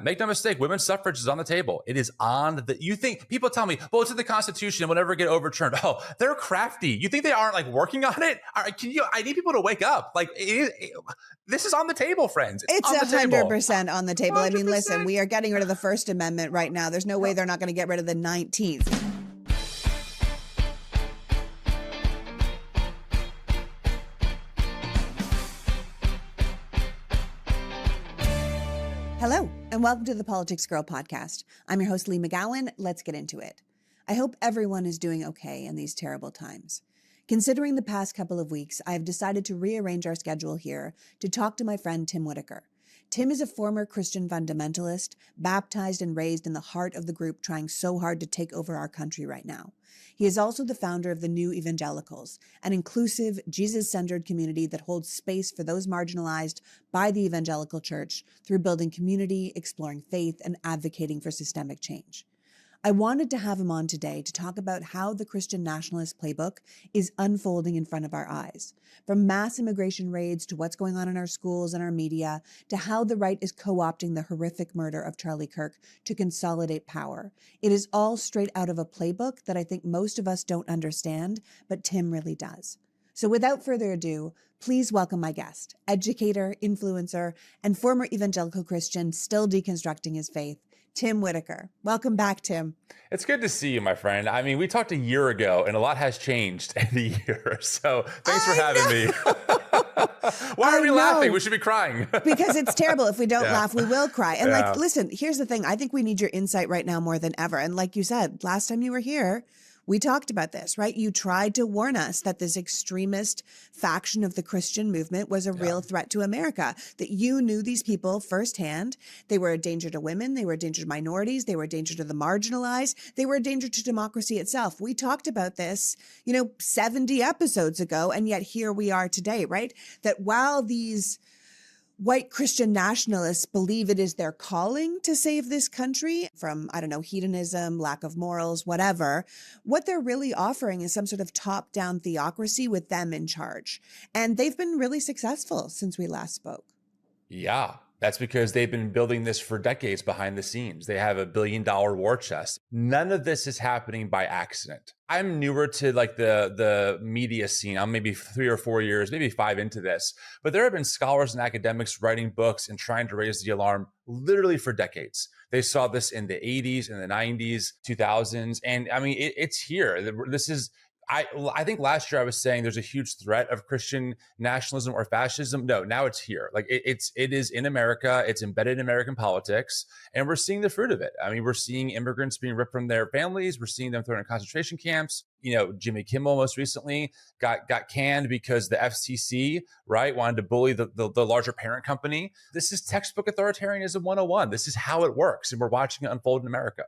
Make no mistake, women's suffrage is on the table. It is on the, you think, people tell me, well, it's in the Constitution and will never get overturned. Oh, they're crafty. You think they aren't like working on it? I need people to wake up. Like, this is on the table, friends. It's 100% on the table. 100%. I mean, listen, we are getting rid of the First Amendment right now. There's no way they're not going to get rid of the 19th. Hello, and welcome to the PoliticsGirl podcast. I'm your host, Lee McGowan. Let's get into it. I hope everyone is doing okay in these terrible times. Considering the past couple of weeks, I have decided to rearrange our schedule here to talk to my friend Tim Whitaker. Tim is a former Christian fundamentalist, baptized and raised in the heart of the group trying so hard to take over our country right now. He is also the founder of the New Evangelicals, an inclusive, Jesus-centered community that holds space for those marginalized by the evangelical church through building community, exploring faith, and advocating for systemic change. I wanted to have him on today to talk about how the Christian nationalist playbook is unfolding in front of our eyes. From mass immigration raids to what's going on in our schools and our media, to how the right is co-opting the horrific murder of Charlie Kirk to consolidate power. It is all straight out of a playbook that I think most of us don't understand, but Tim really does. So without further ado, please welcome my guest, educator, influencer, and former evangelical Christian still deconstructing his faith, Tim Whitaker. Welcome back, Tim. It's good to see you, my friend. I mean, we talked a year ago and a lot has changed in a year. So thanks for having me. Why are we laughing? We should be crying. Because it's terrible. If we don't laugh, we will cry. And listen, here's the thing. I think we need your insight right now more than ever. And like you said, last time you were here, we talked about this, right? You tried to warn us that this extremist faction of the Christian movement was a real threat to America, that you knew these people firsthand. They were a danger to women. They were a danger to minorities. They were a danger to the marginalized. They were a danger to democracy itself. We talked about this, 70 episodes ago, and yet here we are today, right? That while these white Christian nationalists believe it is their calling to save this country from, hedonism, lack of morals, whatever, what they're really offering is some sort of top-down theocracy with them in charge. And they've been really successful since we last spoke. Yeah. That's because they've been building this for decades behind the scenes. They have $1 billion war chest. None of this is happening by accident. I'm newer to the media scene. I'm maybe 3 or 4 years, maybe 5 into this. But there have been scholars and academics writing books and trying to raise the alarm literally for decades. They saw this in the 80s, in the 90s, 2000s. And I mean, it's here. This is... I think last year I was saying there's a huge threat of Christian nationalism or fascism. No, now it's here. Like it is in America. It's embedded in American politics, and we're seeing the fruit of it. I mean, we're seeing immigrants being ripped from their families. We're seeing them thrown in concentration camps. Jimmy Kimmel most recently got canned because the FCC, right, wanted to bully the larger parent company. This is textbook authoritarianism 101. This is how it works, and we're watching it unfold in America.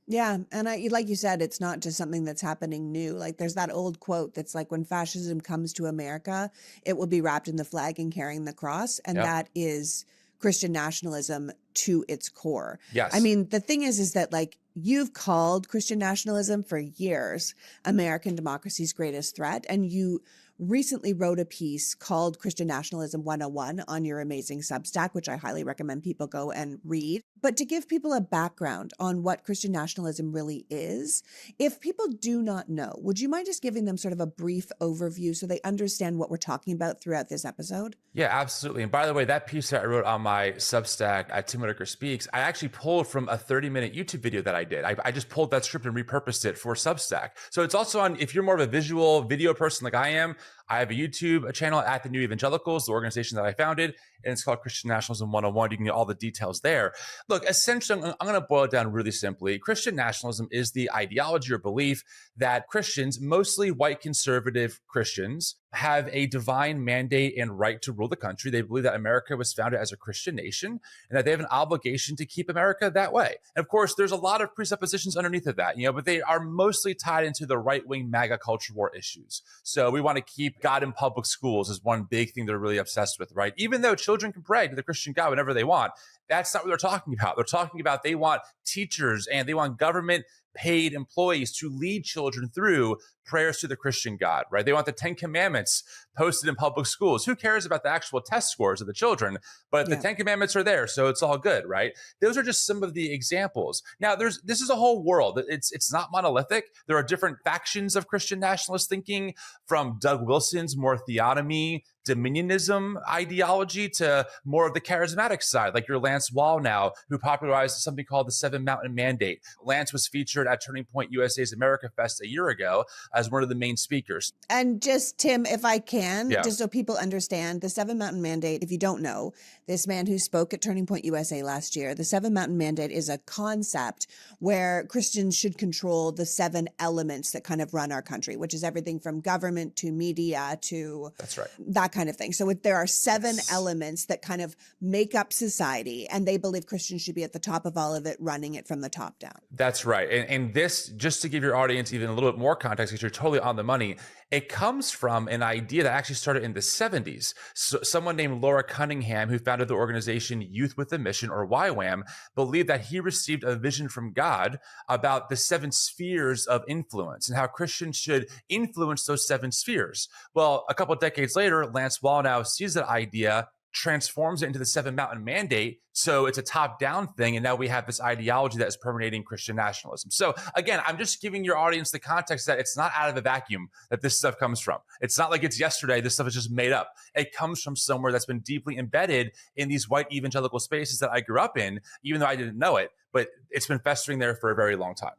Yeah. And like you said, it's not just something that's happening new. Like there's that old quote that's like, when fascism comes to America, it will be wrapped in the flag and carrying the cross. And that is Christian nationalism to its core. Yes. I mean, the thing is that like you've called Christian nationalism for years American democracy's greatest threat. And you recently wrote a piece called Christian Nationalism 101 on your amazing Substack, which I highly recommend people go and read. But to give people a background on what Christian nationalism really is, if people do not know, would you mind just giving them sort of a brief overview so they understand what we're talking about throughout this episode? Yeah, absolutely. And by the way, that piece that I wrote on my Substack at Tim Whitaker Speaks, I actually pulled from a 30-minute YouTube video that I did. I just pulled that script and repurposed it for Substack. So it's also on, if you're more of a visual video person like I am, I have a YouTube channel at the New Evangelicals, the organization that I founded, and it's called Christian Nationalism 101. You can get all the details there. Look, essentially, I'm going to boil it down really simply. Christian nationalism is the ideology or belief that Christians, mostly white conservative Christians, have a divine mandate and right to rule the country. They believe that America was founded as a Christian nation and that they have an obligation to keep America that way. And of course, there's a lot of presuppositions underneath of that, but they are mostly tied into the right-wing MAGA culture war issues. So we want to keep God in public schools is one big thing they're really obsessed with, right? Even though children can pray to the Christian God whenever they want, That's not what they're talking about. They're talking about they want teachers and they want government paid employees to lead children through prayers to the Christian God, right? They want the 10 Commandments posted in public schools. Who cares about the actual test scores of the children? But the 10 Commandments are there, so it's all good, right? Those are just some of the examples. Now, this is a whole world. It's not monolithic. There are different factions of Christian nationalist thinking, from Doug Wilson's more theonomy, dominionism ideology to more of the charismatic side, like your Lance Wallnau, who popularized something called the Seven Mountain Mandate. Lance was featured at Turning Point USA's America Fest a year ago as one of the main speakers. And just, Tim, if I can, just so people understand, the Seven Mountain Mandate, if you don't know, this man who spoke at Turning Point USA last year, the Seven Mountain Mandate is a concept where Christians should control the 7 elements that kind of run our country, which is everything from government to media to that kind of thing. So there are 7 elements that kind of make up society, and they believe Christians should be at the top of all of it, running it from the top down. That's right. And this, just to give your audience even a little bit more context, because you're totally on the money, it comes from an idea that actually started in the 70s. So someone named Laura Cunningham, who founded the organization Youth with a Mission, or YWAM, believed that he received a vision from God about the 7 spheres of influence and how Christians should influence those 7 spheres. Well, a couple of decades later, Lance Wallnau sees that idea, transforms it into the Seven Mountain Mandate. So it's a top-down thing. And now we have this ideology that is permeating Christian nationalism. So again, I'm just giving your audience the context that it's not out of a vacuum that this stuff comes from. It's not like it's yesterday. This stuff is just made up. It comes from somewhere that's been deeply embedded in these white evangelical spaces that I grew up in, even though I didn't know it, but it's been festering there for a very long time.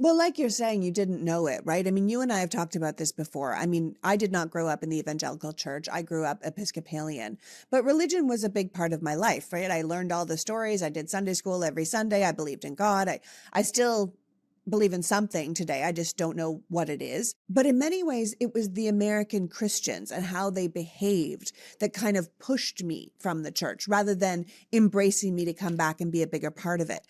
Well, like you're saying, you didn't know it, right? I mean, you and I have talked about this before. I mean, I did not grow up in the evangelical church. I grew up Episcopalian, but religion was a big part of my life, right? I learned all the stories. I did Sunday school every Sunday. I believed in God. I still believe in something today. I just don't know what it is. But in many ways, it was the American Christians and how they behaved that kind of pushed me from the church rather than embracing me to come back and be a bigger part of it.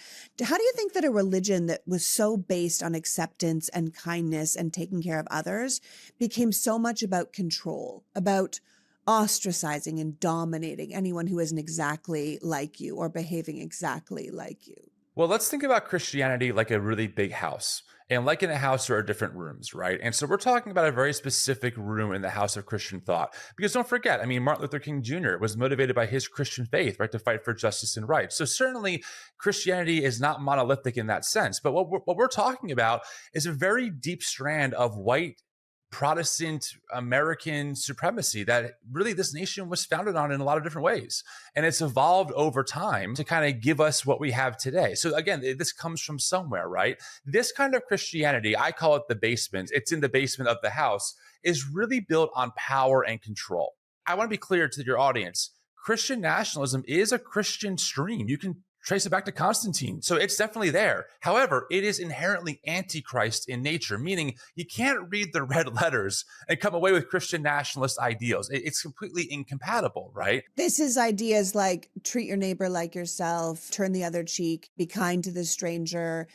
How do you think that a religion that was so based on acceptance and kindness and taking care of others became so much about control, about ostracizing and dominating anyone who isn't exactly like you or behaving exactly like you? Well, let's think about Christianity like a really big house. And like in a house, there are different rooms, right? And so we're talking about a very specific room in the house of Christian thought. Because don't forget, I mean, Martin Luther King Jr. was motivated by his Christian faith, right, to fight for justice and rights. So certainly Christianity is not monolithic in that sense. But what we're talking about is a very deep strand of white Protestant American supremacy that really this nation was founded on in a lot of different ways. And it's evolved over time to kind of give us what we have today. So again, this comes from somewhere, right? This kind of Christianity, I call it the basement. It's in the basement of the house, is really built on power and control. I want to be clear to your audience. Christian nationalism is a Christian stream. You can trace it back to Constantine. So it's definitely there. However, it is inherently antichrist in nature, meaning you can't read the red letters and come away with Christian nationalist ideals. It's completely incompatible, right? This is ideas like treat your neighbor like yourself, turn the other cheek, be kind to the stranger,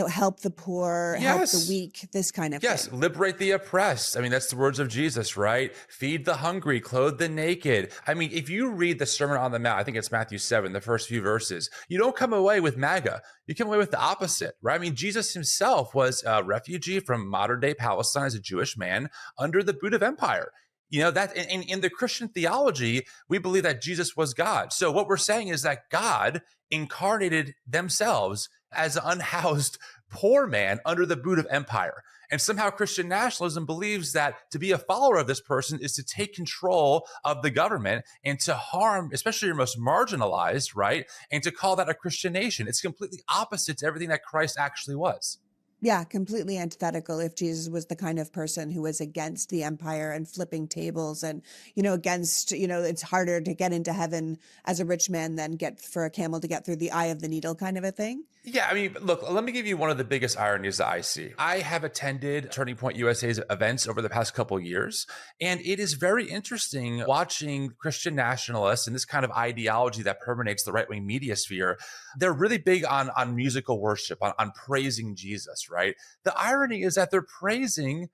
help the poor, help the weak, this kind of thing. Yes, liberate the oppressed. I mean, that's the words of Jesus, right? Feed the hungry, clothe the naked. I mean, if you read the Sermon on the Mount, I think it's Matthew 7, the first few verses, you don't come away with MAGA. You come away with the opposite, right? I mean, Jesus himself was a refugee from modern day Palestine as a Jewish man under the boot of empire. You know, that in the Christian theology, we believe that Jesus was God. So what we're saying is that God incarnated themselves as an unhoused poor man under the boot of empire. And somehow Christian nationalism believes that to be a follower of this person is to take control of the government and to harm, especially your most marginalized, right? And to call that a Christian nation. It's completely opposite to everything that Christ actually was. Yeah, completely antithetical if Jesus was the kind of person who was against the empire and flipping tables and, against, it's harder to get into heaven as a rich man than get for a camel to get through the eye of the needle kind of a thing. Yeah, I mean, look, let me give you one of the biggest ironies that I see. I have attended Turning Point USA's events over the past couple of years, and it is very interesting watching Christian nationalists and this kind of ideology that permeates the right-wing media sphere. They're really big on musical worship, on praising Jesus, right? The irony is that they're praising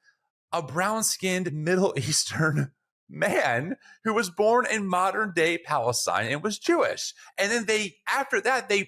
a brown-skinned Middle Eastern man who was born in modern day Palestine and was Jewish. And then after that, they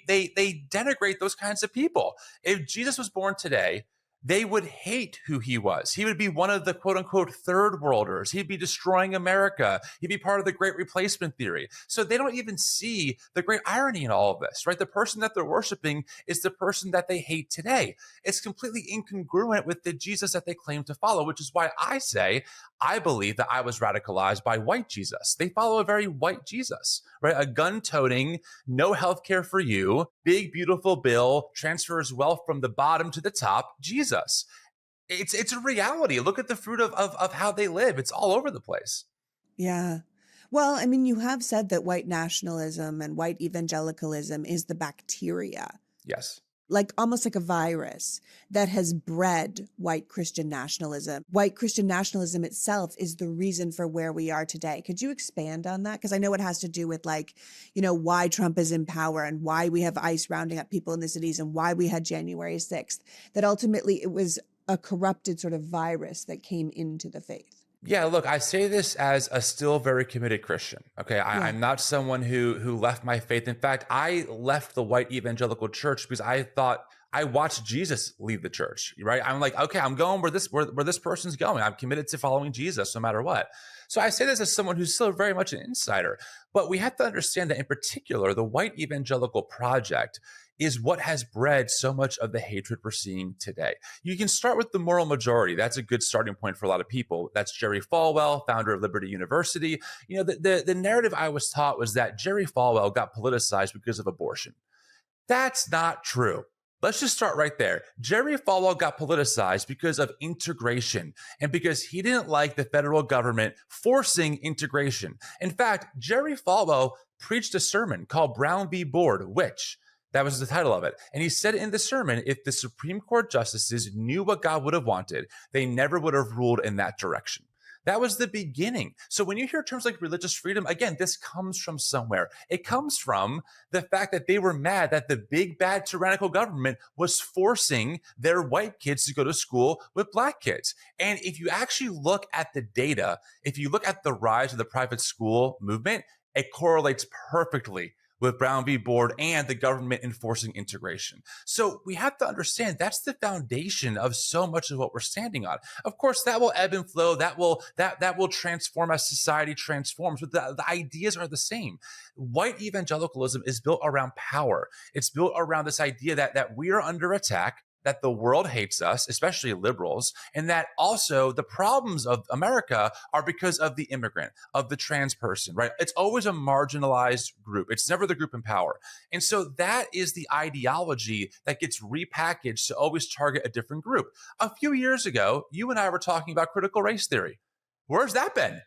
denigrate those kinds of people. If Jesus was born today, they would hate who he was. He would be one of the quote unquote third worlders. He'd be destroying America. He'd be part of the great replacement theory. So they don't even see the great irony in all of this, right? The person that they're worshiping is the person that they hate today. It's completely incongruent with the Jesus that they claim to follow, which is why I say, I believe that I was radicalized by white Jesus. They follow a very white Jesus, right? A gun-toting, no healthcare for you, big, beautiful bill, transfers wealth from the bottom to the top, Jesus. It's a reality. Look at the fruit of how they live. It's all over the place. Yeah. Well, I mean, you have said that white nationalism and white evangelicalism is the bacteria. Yes. Like almost like a virus that has bred white Christian nationalism. White Christian nationalism itself is the reason for where we are today. Could you expand on that? Because I know it has to do with why Trump is in power and why we have ICE rounding up people in the cities and why we had January 6th, that ultimately it was a corrupted sort of virus that came into the faith. Yeah, look, I say this as a still very committed Christian. Okay, I'm not someone who left my faith. In fact, I left the white evangelical church because I thought I watched Jesus leave the church. Right? I'm like, okay, I'm going where this person's going. I'm committed to following Jesus no matter what. So I say this as someone who's still very much an insider. But we have to understand that in particular, the white evangelical project is what has bred so much of the hatred we're seeing today. You can start with the moral majority. That's a good starting point for a lot of people. That's Jerry Falwell, founder of Liberty University. The narrative I was taught was that Jerry Falwell got politicized because of abortion. That's not true. Let's just start right there. Jerry Falwell got politicized because of integration and because he didn't like the federal government forcing integration. In fact, Jerry Falwell preached a sermon called Brown v. Board, which that was the title of it. And he said in the sermon, if the Supreme Court justices knew what God would have wanted, they never would have ruled in that direction. That was the beginning. So when you hear terms like religious freedom, again, this comes from somewhere. It comes from the fact that they were mad that the big, bad, tyrannical government was forcing their white kids to go to school with black kids. And if you actually look at the data, if you look at the rise of the private school movement, it correlates perfectly with Brown v. Board and the government enforcing integration. So we have to understand that's the foundation of so much of what we're standing on. Of course, that will ebb and flow. That will transform as society transforms, but the ideas are the same. White evangelicalism is built around power. It's built around this idea that we are under attack, that the world hates us, especially liberals, and that also the problems of America are because of the immigrant, of the trans person, right? It's always a marginalized group. It's never the group in power. And so that is the ideology that gets repackaged to always target a different group. A few years ago, you and I were talking about critical race theory. Where's that been?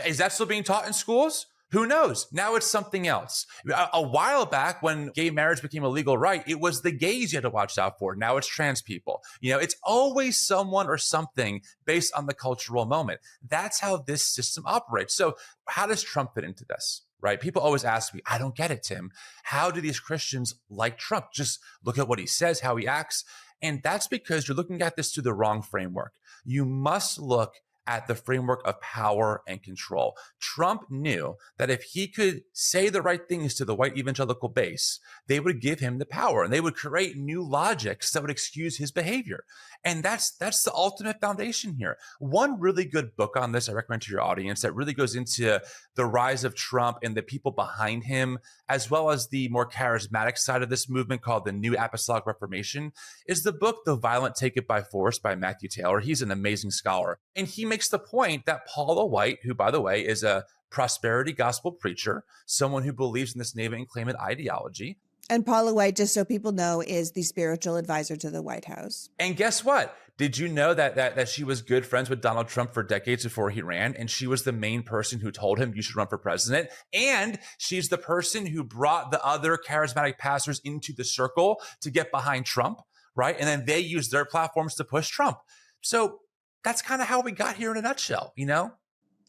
Is that still being taught in schools? Who knows? Now it's something else. A while back when gay marriage became a legal right, it was the gays you had to watch out for. Now it's trans people. It's always someone or something based on the cultural moment. That's how this system operates. So how does Trump fit into this? Right? People always ask me, I don't get it, Tim. How do these Christians like Trump? Just look at what he says, how he acts. And that's because you're looking at this through the wrong framework. You must look at the framework of power and control. Trump knew that if he could say the right things to the white evangelical base, they would give him the power and they would create new logics that would excuse his behavior. And that's the ultimate foundation here. One really good book on this I recommend to your audience that really goes into the rise of Trump and the people behind him, as well as the more charismatic side of this movement called the New Apostolic Reformation, is the book The Violent Take It by Force by Matthew Taylor. He's an amazing scholar. And he makes the point that Paula White, who, by the way, is a prosperity gospel preacher, someone who believes in this name and claim it ideology. And Paula White, just so people know, is the spiritual advisor to the White House. And guess what? Did you know that she was good friends with Donald Trump for decades before he ran? And she was the main person who told him you should run for president. And she's the person who brought the other charismatic pastors into the circle to get behind Trump, right? And then they used their platforms to push Trump. So that's kind of how we got here in a nutshell,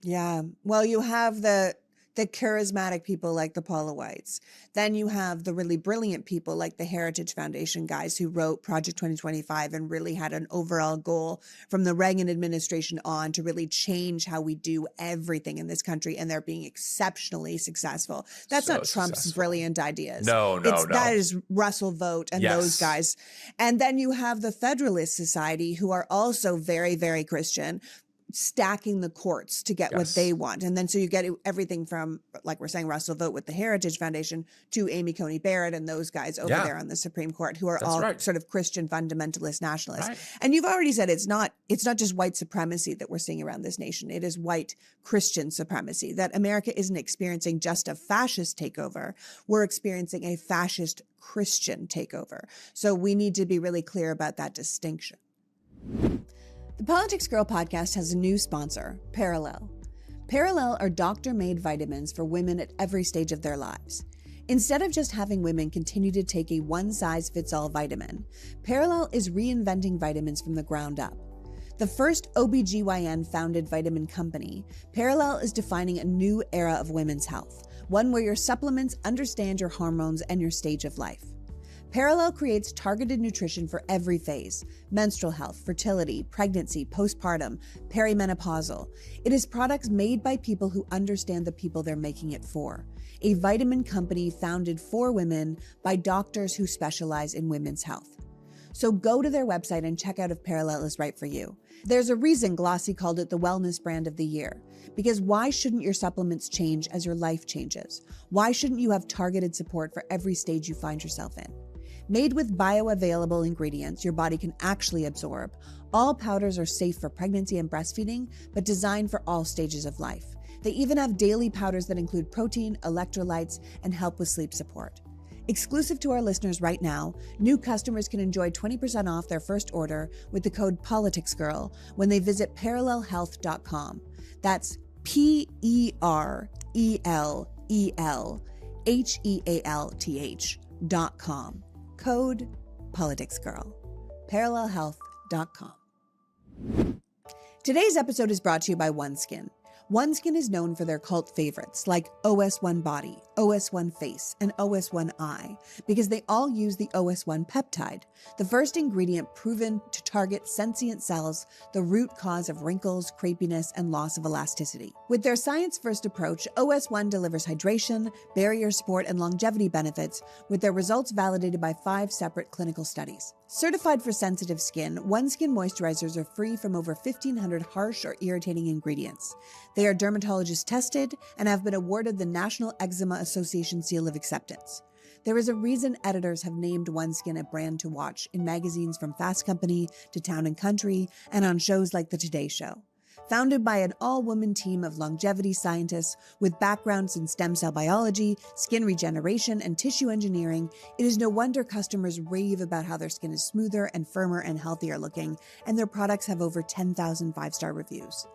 Yeah. Well, you have the the charismatic people like the Paula Whites. Then you have the really brilliant people like the Heritage Foundation guys who wrote Project 2025 and really had an overall goal from the Reagan administration on to really change how we do everything in this country. And they're being exceptionally successful. That's So not Trump's successful. brilliant ideas. No. That is Russell Vogt and those Yes. guys. And then you have the Federalist Society, who are also very, very Christian, stacking the courts to get what Yes. they want. And then so you get everything from, like we're saying, Russell Vogt with the Heritage Foundation to Amy Coney Barrett and those guys over Yeah. there on the Supreme Court, who are That's all right. sort of Christian fundamentalist nationalists. Right. And you've already said it's not just white supremacy that we're seeing around this nation. It is white Christian supremacy, that America isn't experiencing just a fascist takeover. We're experiencing a fascist Christian takeover. So we need to be really clear about that distinction. The Politics Girl podcast has a new sponsor, Parallel. Parallel are doctor-made vitamins for women at every stage of their lives. Instead of just having women continue to take a one-size-fits-all vitamin, Parallel is reinventing vitamins from the ground up. The first OBGYN-founded vitamin company, Parallel is defining a new era of women's health, one where your supplements understand your hormones and your stage of life. Parallel creates targeted nutrition for every phase: menstrual health, fertility, pregnancy, postpartum, perimenopausal. It is products made by people who understand the people they're making it for. A vitamin company founded for women by doctors who specialize in women's health. So go to their website and check out if Parallel is right for you. There's a reason Glossy called it the wellness brand of the year. Because why shouldn't your supplements change as your life changes? Why shouldn't you have targeted support for every stage you find yourself in? Made with bioavailable ingredients your body can actually absorb, all powders are safe for pregnancy and breastfeeding, but designed for all stages of life. They even have daily powders that include protein, electrolytes, and help with sleep support. Exclusive to our listeners right now, new customers can enjoy 20% off their first order with the code PoliticsGirl when they visit parallelhealth.com. That's PERLELHEALTH.com. Code PoliticsGirl. Parallelhealth.com. Today's episode is brought to you by OneSkin. OneSkin is known for their cult favorites like OS1 Body, OS1 Face, and OS1 Eye because they all use the OS1 peptide, the first ingredient proven to target sentient cells, the root cause of wrinkles, crepiness, and loss of elasticity. With their science-first approach, OS1 delivers hydration, barrier support, and longevity benefits, with their results validated by 5 separate clinical studies. Certified for sensitive skin, OneSkin moisturizers are free from over 1,500 harsh or irritating ingredients. They are dermatologist tested and have been awarded the National Eczema Association Seal of Acceptance. There is a reason editors have named OneSkin a brand to watch in magazines from Fast Company to Town & Country and on shows like The Today Show. Founded by an all-woman team of longevity scientists with backgrounds in stem cell biology, skin regeneration, and tissue engineering, it is no wonder customers rave about how their skin is smoother and firmer and healthier looking, and their products have over 10,000 five-star reviews.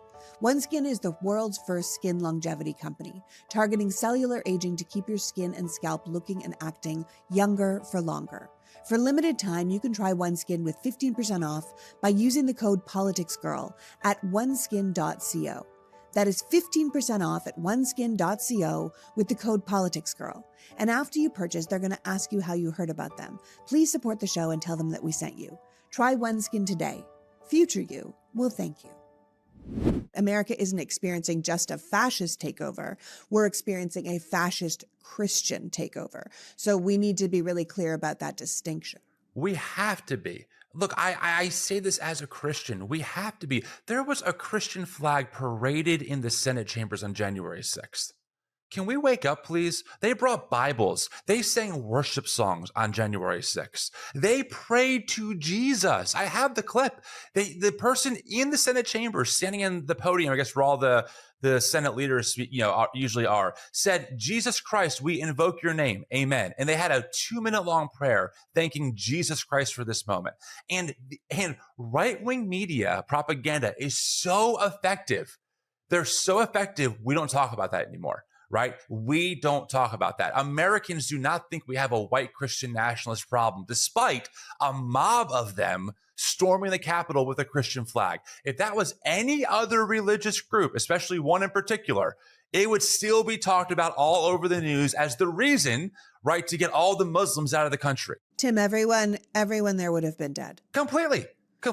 OneSkin is the world's first skin longevity company, targeting cellular aging to keep your skin and scalp looking and acting younger for longer. For limited time, you can try OneSkin with 15% off by using the code PoliticsGirl at oneskin.co. That is 15% off at oneskin.co with the code PoliticsGirl. And after you purchase, they're going to ask you how you heard about them. Please support the show and tell them that we sent you. Try OneSkin today. Future you will thank you. America isn't experiencing just a fascist takeover. We're experiencing a fascist Christian takeover. So we need to be really clear about that distinction. We have to be. Look, I say this as a Christian. We have to be. There was a Christian flag paraded in the Senate chambers on January 6th. Can we wake up, please? They brought Bibles. They sang worship songs on January 6th. They prayed to Jesus. I have the clip. The person in the Senate chamber standing in the podium, I guess where all the Senate leaders, usually are, said, "Jesus Christ, we invoke your name. Amen." And they had a 2-minute long prayer thanking Jesus Christ for this moment. And right-wing media propaganda is so effective. They're so effective, we don't talk about that anymore. right? We don't talk about that. Americans do not think we have a white Christian nationalist problem, despite a mob of them storming the Capitol with a Christian flag. If that was any other religious group, especially one in particular, it would still be talked about all over the news as the reason, right, to get all the Muslims out of the country. Tim, everyone there would have been dead. Completely.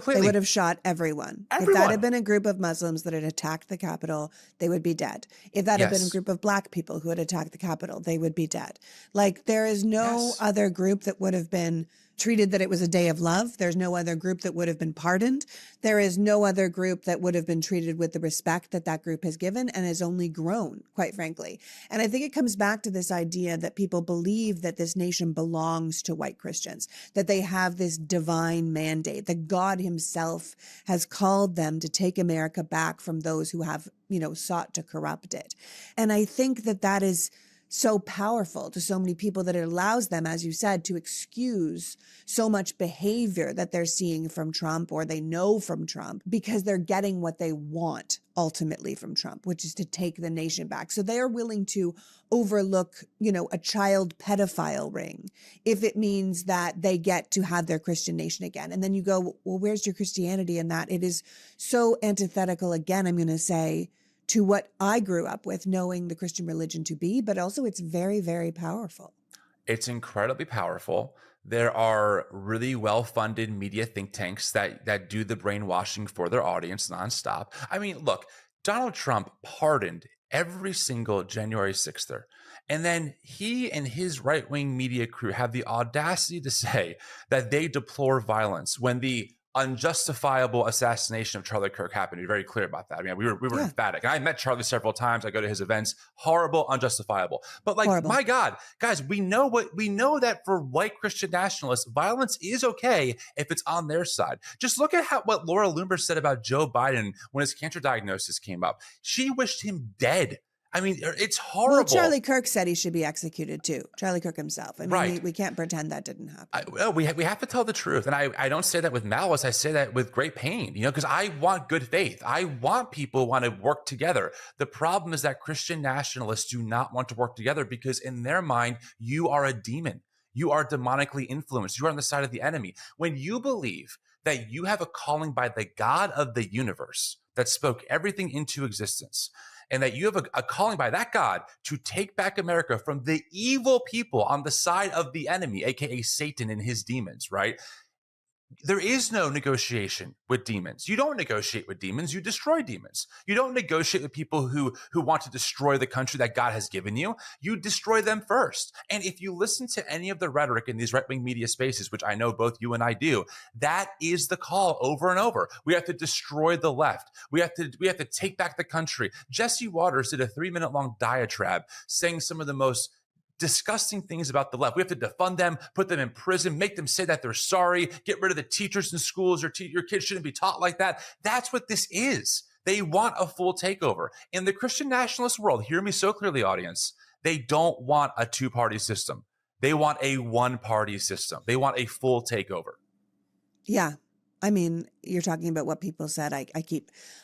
They would have shot everyone. If that had been a group of Muslims that had attacked the Capitol, they would be dead. If that had been a group of Black people who had attacked the Capitol, they would be dead. Like, there is no other group that would have been treated that it was a day of love. There's no other group that would have been pardoned. There is no other group that would have been treated with the respect that that group has given and has only grown, quite frankly. And I think it comes back to this idea that people believe that this nation belongs to white Christians, that they have this divine mandate, that God himself has called them to take America back from those who have, sought to corrupt it. And I think that that is so powerful to so many people that it allows them, as you said, to excuse so much behavior that they're seeing from Trump or they know from Trump because they're getting what they want ultimately from Trump, which is to take the nation back. So they are willing to overlook, a child pedophile ring if it means that they get to have their Christian nation again. And then you go, well, where's your Christianity in that? It is so antithetical, again, I'm going to say, to what I grew up with, knowing the Christian religion to be, but also it's very, very powerful. It's incredibly powerful. There are really well-funded media think tanks that do the brainwashing for their audience nonstop. I mean, look, Donald Trump pardoned every single January 6ther. And then he and his right-wing media crew have the audacity to say that they deplore violence when the unjustifiable assassination of Charlie Kirk happened. To be very clear about that. I mean, we were emphatic. And I met Charlie several times. I go to his events. Horrible, unjustifiable. But my God, guys, we know that for white Christian nationalists, violence is okay if it's on their side. Just look at what Laura Loomer said about Joe Biden when his cancer diagnosis came up. She wished him dead. I mean, it's horrible. Well, Charlie Kirk said he should be executed too. Charlie Kirk himself. I mean, we can't pretend that didn't happen. We have to tell the truth. And I don't say that with malice. I say that with great pain, because I want good faith. I want people who want to work together. The problem is that Christian nationalists do not want to work together because in their mind, you are a demon. You are demonically influenced. You are on the side of the enemy. When you believe that you have a calling by the God of the universe that spoke everything into existence, and that you have a calling by that God to take back America from the evil people on the side of the enemy, aka Satan and his demons, right? There is no negotiation with demons. You don't negotiate with demons. You destroy demons. You don't negotiate with people who want to destroy the country that God has given you. You destroy them first. And if you listen to any of the rhetoric in these right-wing media spaces, which I know both you and I do, that is the call over and over. We have to destroy the left. We have to take back the country. Jesse Waters did a 3-minute long diatribe saying some of the most disgusting things about the left. We have to defund them, put them in prison, make them say that they're sorry, get rid of the teachers in schools. Your kids shouldn't be taught like that. That's what this is. They want a full takeover. In the Christian nationalist world, hear me so clearly, audience, they don't want a two-party system. They want a one-party system. They want a full takeover. Yeah. I mean, you're talking about what people said.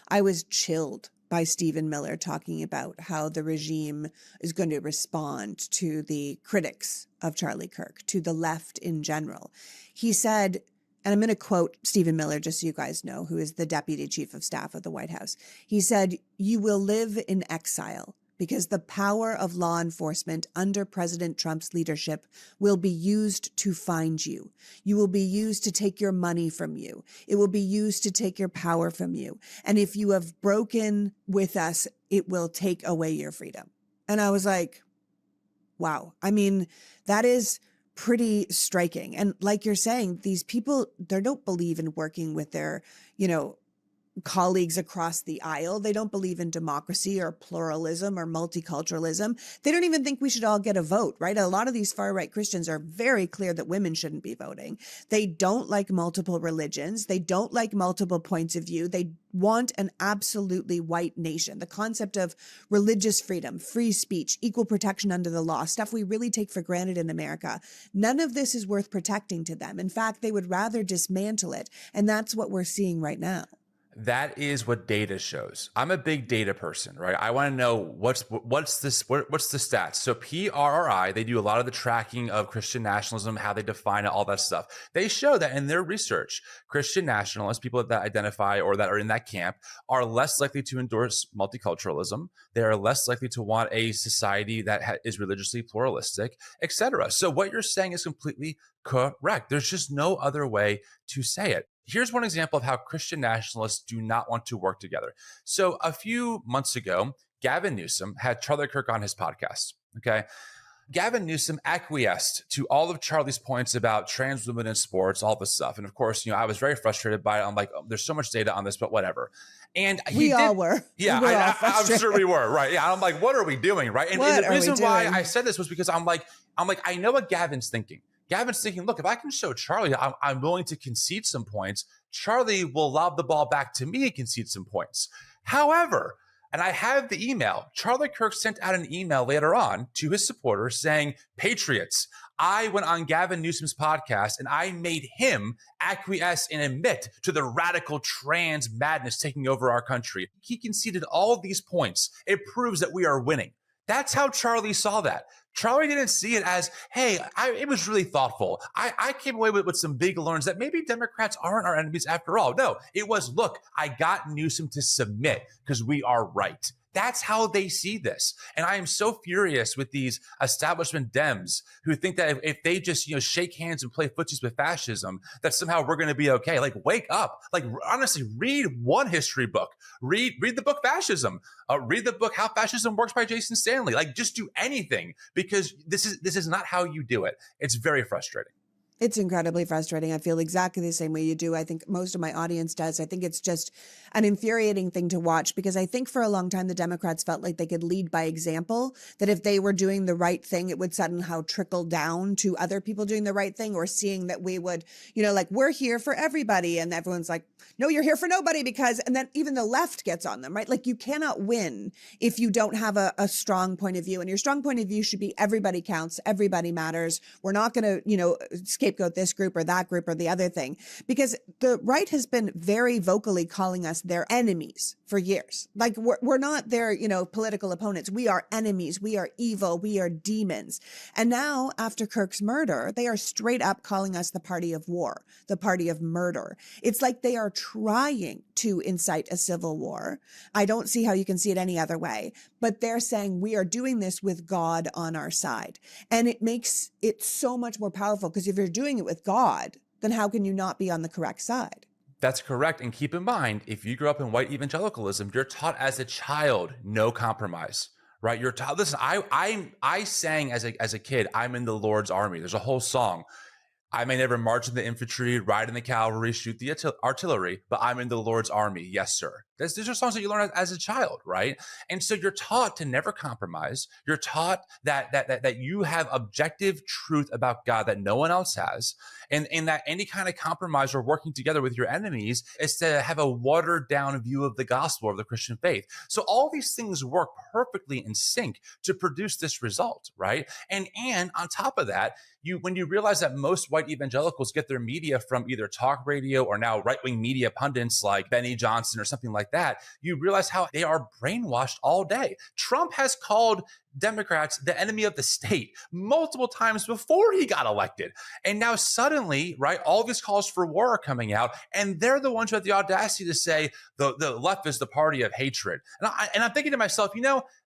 I was chilled by Stephen Miller talking about how the regime is going to respond to the critics of Charlie Kirk, to the left in general. He said, and I'm going to quote Stephen Miller, just so you guys know, who is the deputy chief of staff of the White House. He said, "You will live in exile because the power of law enforcement under President Trump's leadership will be used to find you. You will be used to take your money from you. It will be used to take your power from you. And if you have broken with us, it will take away your freedom." And I was like, wow. I mean, that is pretty striking. And like you're saying, these people, they don't believe in working with their, colleagues across the aisle. They don't believe in democracy or pluralism or multiculturalism. They don't even think we should all get a vote, right? A lot of these far-right Christians are very clear that women shouldn't be voting. They don't like multiple religions. They don't like multiple points of view. They want an absolutely white nation. The concept of religious freedom, free speech, equal protection under the law, stuff we really take for granted in America. None of this is worth protecting to them. In fact, they would rather dismantle it. And that's what we're seeing right now. That is what data shows. I'm a big data person, right? I want to know what's the stats. So PRRI, they do a lot of the tracking of Christian nationalism, how they define it, all that stuff. They show that in their research, Christian nationalists, people that identify or that are in that camp, are less likely to endorse multiculturalism. They are less likely to want a society that is religiously pluralistic, etc. So what you're saying is completely correct. There's just no other way to say it. Here's one example of how Christian nationalists do not want to work together. So a few months ago, Gavin Newsom had Charlie Kirk on his podcast. Okay. Gavin Newsom acquiesced to all of Charlie's points about trans women in sports, all this stuff. And of course, I was very frustrated by it. I'm like, oh, there's so much data on this, but whatever. And we all were. Yeah, I'm sure we were. Right. Yeah. I'm like, what are we doing? Right. And the reason why I said this was because I'm like, I know what Gavin's thinking. Gavin's thinking, look, if I can show Charlie I'm willing to concede some points, Charlie will lob the ball back to me and concede some points. However, and I have the email, Charlie Kirk sent out an email later on to his supporters saying, Patriots, I went on Gavin Newsom's podcast and I made him acquiesce and admit to the radical trans madness taking over our country. He conceded all of these points. It proves that we are winning. That's how Charlie saw that. Charlie didn't see it as, hey, it was really thoughtful. I came away with some big learns that maybe Democrats aren't our enemies after all. No, it was, look, I got Newsom to submit because we are right. That's how they see this. And I am so furious with these establishment Dems who think that if they just, shake hands and play footsies with fascism, that somehow we're going to be okay. Like, wake up. Like, honestly, read one history book. Read the book Fascism. Read the book How Fascism Works by Jason Stanley. Like, just do anything because this is not how you do it. It's very frustrating. It's incredibly frustrating. I feel exactly the same way you do. I think most of my audience does. I think it's just an infuriating thing to watch because I think for a long time, the Democrats felt like they could lead by example, that if they were doing the right thing, it would somehow trickle down to other people doing the right thing or seeing that we would, like we're here for everybody. And everyone's like, no, you're here for nobody because, and then even the left gets on them, right? Like you cannot win if you don't have a strong point of view, and your strong point of view should be everybody counts, everybody matters. We're not going to, scapegoat this group or that group or the other thing, because the right has been very vocally calling us their enemies for years. Like we're not their, political opponents. We are enemies. We are evil. We are demons. And now after Kirk's murder, they are straight up calling us the party of war, the party of murder. It's like they are trying to incite a civil war. I don't see how you can see it any other way, but they're saying we are doing this with God on our side. And it makes it so much more powerful because if you're doing it with God, then how can you not be on the correct side? That's correct. And keep in mind, if you grew up in white evangelicalism, you're taught as a child, no compromise, right? You're taught, listen, I sang as a kid, I'm in the Lord's army. There's a whole song. I may never march in the infantry, ride in the cavalry, shoot the artillery, but I'm in the Lord's army. Yes, sir. These are songs that you learn as a child, right? And so you're taught to never compromise. You're taught that you have objective truth about God that no one else has, and that any kind of compromise or working together with your enemies is to have a watered down view of the gospel of the Christian faith. So all these things work perfectly in sync to produce this result, right? And on top of that, when you realize that most white evangelicals get their media from either talk radio or now right-wing media pundits like Benny Johnson or something like that, you realize how they are brainwashed all day. Trump has called Democrats the enemy of the state multiple times before he got elected. And now suddenly, right, all of his calls for war are coming out, and they're the ones who have the audacity to say the left is the party of hatred. And I'm thinking to myself,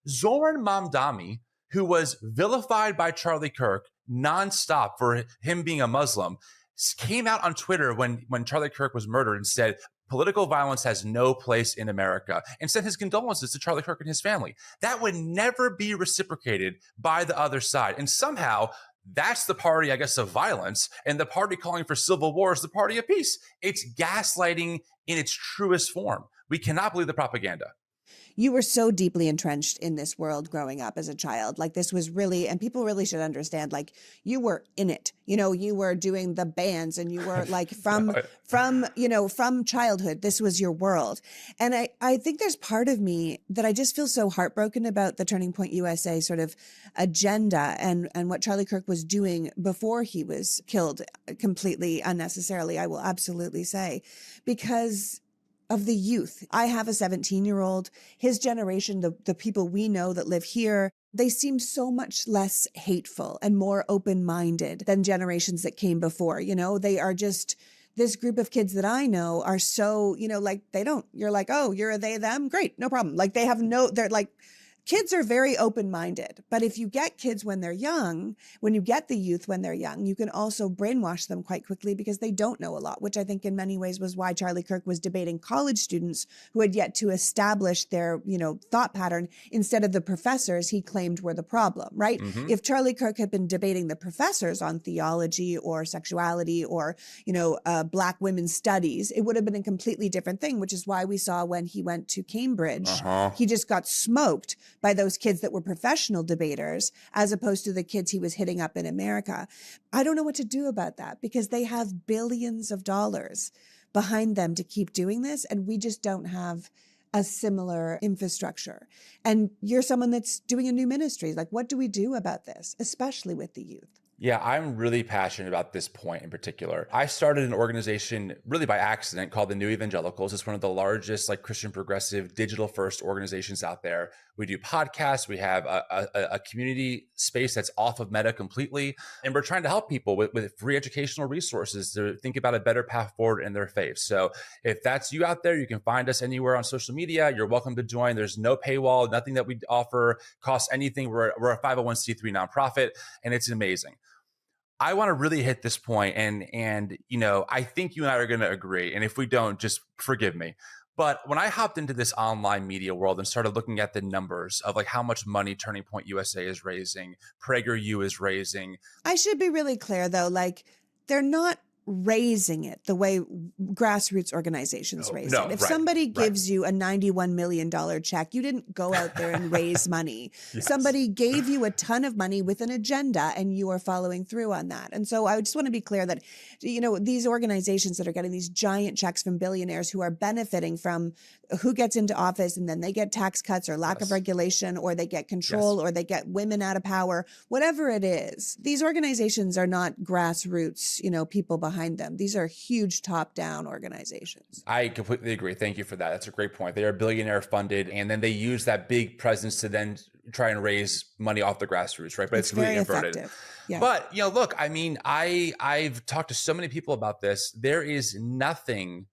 Zoran Mamdani, who was vilified by Charlie Kirk nonstop for him being a Muslim, came out on Twitter when Charlie Kirk was murdered and said, political violence has no place in America, and sent his condolences to Charlie Kirk and his family. That would never be reciprocated by the other side. And somehow that's the party, I guess, of violence. And the party calling for civil war is the party of peace. It's gaslighting in its truest form. We cannot believe the propaganda. You were so deeply entrenched in this world growing up as a child. Like this was really, and people really should understand, like you were in it, you were doing the bands and you were like from childhood, this was your world. And I think there's part of me that I just feel so heartbroken about the Turning Point USA sort of agenda and what Charlie Kirk was doing before he was killed completely unnecessarily, I will absolutely say, because of the youth. I have a 17-year-old. His generation, the people we know that live here, they seem so much less hateful and more open-minded than generations that came before. You know, they are just, this group of kids that I know are so, you know, like you're like, oh, you're a they, them. Great. No problem. Like they're like, kids are very open-minded, but if you get kids when they're young, when you get the youth when they're young, you can also brainwash them quite quickly because they don't know a lot, which I think in many ways was why Charlie Kirk was debating college students who had yet to establish their, you know, thought pattern instead of the professors he claimed were the problem, right? Mm-hmm. If Charlie Kirk had been debating the professors on theology or sexuality or, you know, Black women's studies, it would have been a completely different thing, which is why we saw when he went to Cambridge, he just got smoked by those kids that were professional debaters, as opposed to the kids he was hitting up in America. I don't know what to do about that because they have billions of dollars behind them to keep doing this. And we just don't have a similar infrastructure. And you're someone that's doing a new ministry. Like, what do we do about this, especially with the youth? Yeah, I'm really passionate about this point in particular. I started an organization really by accident called the New Evangelicals. It's one of the largest like Christian progressive digital first organizations out there. We do podcasts. We have a community space that's off of Meta completely. And we're trying to help people with free educational resources to think about a better path forward in their faith. So if that's you out there, you can find us anywhere on social media. You're welcome to join. There's no paywall. Nothing that we offer costs anything. We're a 501c3 nonprofit, and it's amazing. I want to really hit this point, and you know, I think you and I are going to agree. And if we don't, just forgive me. But when I hopped into this online media world and started looking at the numbers of like how much money Turning Point USA is raising, PragerU is raising. I should be really clear though, like they're not raising it the way grassroots organizations raise it. If somebody gives you a $91 million check, you didn't go out there and raise money. Yes. Somebody gave you a ton of money with an agenda and you are following through on that. And so I just want to be clear that, you know, these organizations that are getting these giant checks from billionaires who are benefiting from who gets into office and then they get tax cuts or lack of regulation, or they get control, or they get women out of power, whatever it is, these organizations are not grassroots, you know, people behind them. These are huge top-down organizations. I completely agree. Thank you for that. That's a great point. They are billionaire funded, and then they use that big presence to then try and raise money off the grassroots, right? But it's really inverted. Effective. Yeah. But, you know, look, I mean, I've talked to so many people about this. There is nothing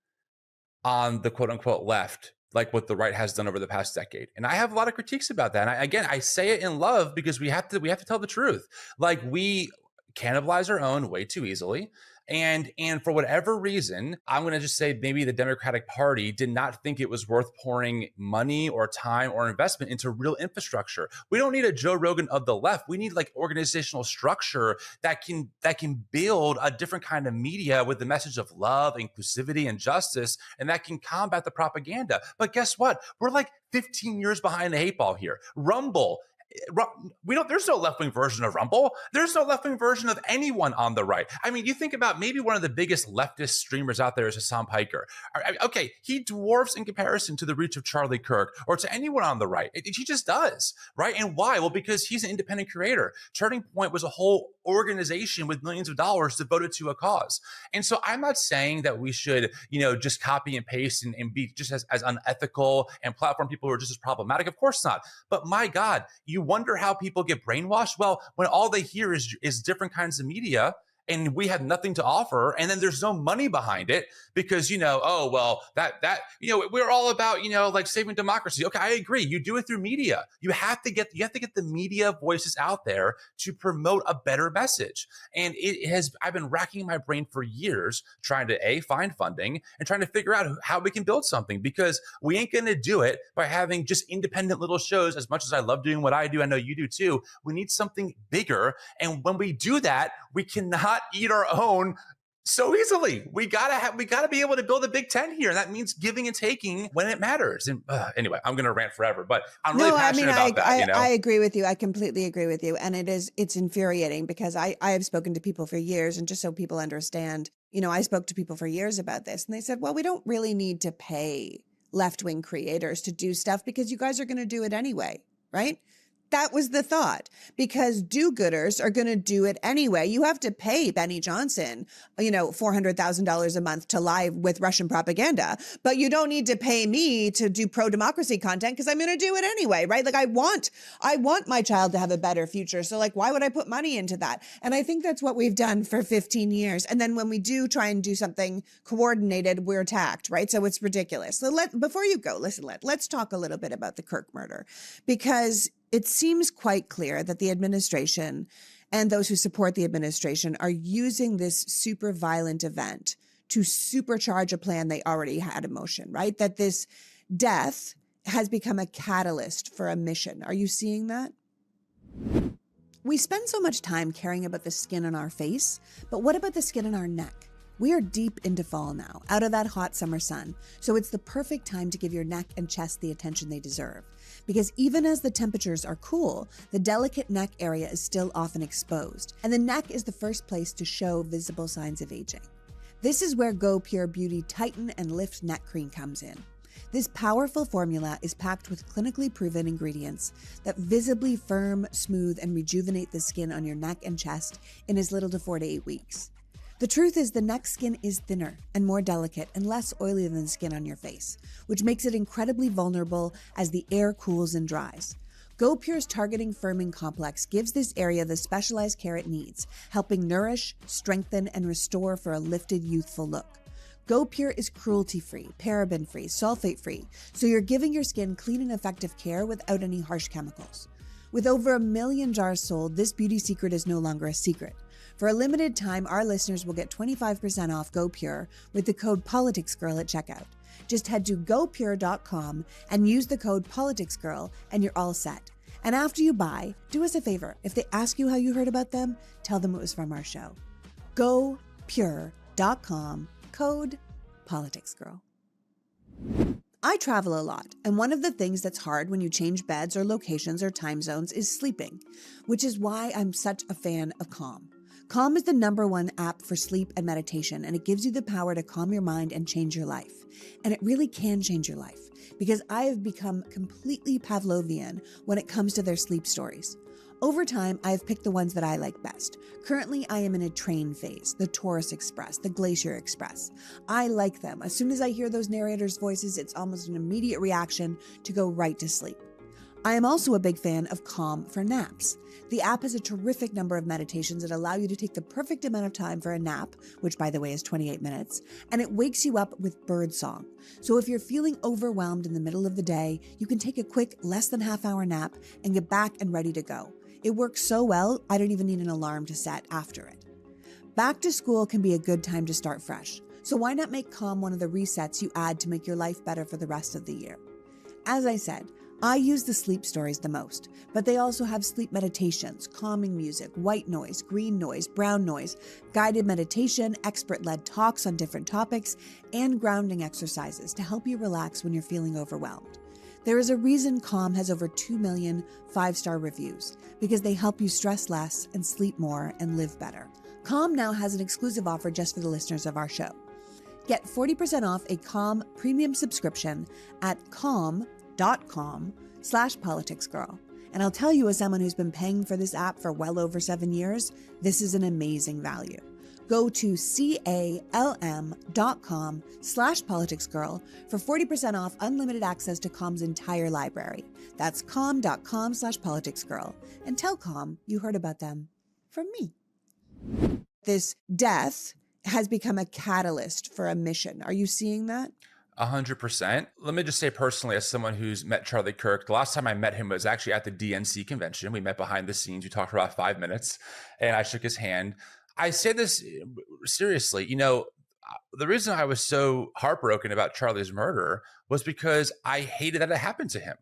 on the quote unquote left like what the right has done over the past decade. And I have a lot of critiques about that. And I say it in love because we have to tell the truth. Like, we cannibalize our own way too easily. And for whatever reason, I'm going to just say maybe the Democratic Party did not think it was worth pouring money or time or investment into real infrastructure. We don't need a Joe Rogan of the left. We need like organizational structure that can build a different kind of media with the message of love, inclusivity, and justice, and that can combat the propaganda. But guess what? We're like 15 years behind the 8 ball here. Rumble. There's no left-wing version of Rumble. There's no left-wing version of anyone on the right. I mean, you think about maybe one of the biggest leftist streamers out there is Hassan Piker. Okay, he dwarfs in comparison to the reach of Charlie Kirk or to anyone on the right. He just does, right? And why? Well, because he's an independent creator. Turning Point was a whole organization with millions of dollars devoted to a cause. And so I'm not saying that we should, you know, just copy and paste and be just as unethical and platform people who are just as problematic. Of course not. But my God, you wonder how people get brainwashed? Well, when all they hear is different kinds of media and we have nothing to offer, and then there's no money behind it because, you know, oh, well, that, you know, we're all about, you know, like saving democracy. Okay, I agree. You do it through media. You have to get the media voices out there to promote a better message. And I've been racking my brain for years trying to find funding and trying to figure out how we can build something, because we ain't going to do it by having just independent little shows. As much as I love doing what I do, I know you do too. We need something bigger. And when we do that, we cannot eat our own so easily. We gotta be able to build a Big Ten here. And that means giving and taking when it matters. And anyway, I'm going to rant forever, but I'm really passionate about that. You know? I agree with you. I completely agree with you. And it's infuriating because I have spoken to people for years, and just so people understand, you know, I spoke to people for years about this, and they said, well, we don't really need to pay left-wing creators to do stuff because you guys are going to do it anyway, right? That was the thought, because do-gooders are going to do it anyway. You have to pay Benny Johnson, $400,000 a month to lie with Russian propaganda, but you don't need to pay me to do pro-democracy content because I'm going to do it anyway, right? Like I want my child to have a better future. So like, why would I put money into that? And I think that's what we've done for 15 years. And then when we do try and do something coordinated, we're attacked, right? So it's ridiculous. So before you go, let's talk a little bit about the Kirk murder, because it seems quite clear that the administration and those who support the administration are using this super violent event to supercharge a plan they already had in motion, right? That this death has become a catalyst for a mission. Are you seeing that? We spend so much time caring about the skin on our face, but what about the skin on our neck? We are deep into fall now, out of that hot summer sun, so it's the perfect time to give your neck and chest the attention they deserve. Because even as the temperatures are cool, the delicate neck area is still often exposed, and the neck is the first place to show visible signs of aging. This is where GoPure Beauty Tighten and Lift Neck Cream comes in. This powerful formula is packed with clinically proven ingredients that visibly firm, smooth, and rejuvenate the skin on your neck and chest in as little to 4 to 8 weeks. The truth is the neck skin is thinner and more delicate and less oily than the skin on your face, which makes it incredibly vulnerable as the air cools and dries. GoPure's Targeting Firming Complex gives this area the specialized care it needs, helping nourish, strengthen, and restore for a lifted, youthful look. GoPure is cruelty-free, paraben-free, sulfate-free, so you're giving your skin clean and effective care without any harsh chemicals. With over 1 million jars sold, this beauty secret is no longer a secret. For a limited time, our listeners will get 25% off GoPure with the code PoliticsGirl at checkout. Just head to gopure.com and use the code PoliticsGirl and you're all set. And after you buy, do us a favor. If they ask you how you heard about them, tell them it was from our show. gopure.com, code PoliticsGirl. I travel a lot, and one of the things that's hard when you change beds or locations or time zones is sleeping, which is why I'm such a fan of Calm. Calm is the #1 app for sleep and meditation, and it gives you the power to calm your mind and change your life. And it really can change your life, because I have become completely Pavlovian when it comes to their sleep stories. Over time, I have picked the ones that I like best. Currently, I am in a train phase, the Taurus Express, the Glacier Express. I like them. As soon as I hear those narrators' voices, it's almost an immediate reaction to go right to sleep. I am also a big fan of Calm for naps. The app has a terrific number of meditations that allow you to take the perfect amount of time for a nap, which by the way is 28 minutes, and it wakes you up with birdsong. So if you're feeling overwhelmed in the middle of the day, you can take a quick, less than half-hour nap and get back and ready to go. It works so well, I don't even need an alarm to set after it. Back to school can be a good time to start fresh, so why not make Calm one of the resets you add to make your life better for the rest of the year? As I said, I use the sleep stories the most, but they also have sleep meditations, calming music, white noise, green noise, brown noise, guided meditation, expert-led talks on different topics, and grounding exercises to help you relax when you're feeling overwhelmed. There is a reason Calm has over 2 million 5-star reviews, because they help you stress less and sleep more and live better. Calm now has an exclusive offer just for the listeners of our show. Get 40% off a Calm premium subscription at calm.com/politicsgirl. And I'll tell you, as someone who's been paying for this app for well over 7 years, this is an amazing value. Go to calm.com/politicsgirl for 40% off unlimited access to Calm's entire library. That's calm.com/politicsgirl. And tell Calm you heard about them from me. This death has become a catalyst for a mission. Are you seeing that? 100%. Let me just say personally, as someone who's met Charlie Kirk, the last time I met him was actually at the DNC convention. We met behind the scenes. We talked for about 5 minutes and I shook his hand. I say this seriously, the reason I was so heartbroken about Charlie's murder was because I hated that it happened to him.